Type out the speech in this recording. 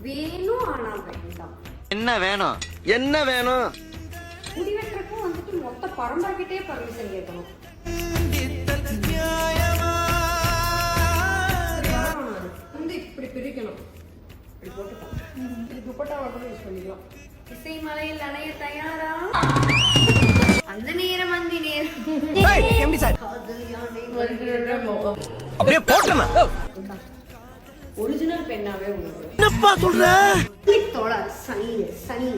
வேணும் ஆனா வேண்டாம். என்ன வேணும் என்ன வேணும்? முடி வெட்டுறதுக்கும் வந்துட்டு மொத்த பரம்பரைக்கிட்டே பர்மிஷன் கேட்கணும். வந்து இப்படி பிரிக்கணும், இப்படி போட்டுக்கலாம். இது துப்பட்டாவை கூட யூஸ் பண்ணிக்கலாம். இசை மலையில் அணைய தயாரா? அந்த நேரம் அந்த நேரம் அப்படியே போட்டமா ஒரிஜினல் பெண்ணாவே உங்களுக்கு என்னப்பா சொல்ற? தோட சனி சனி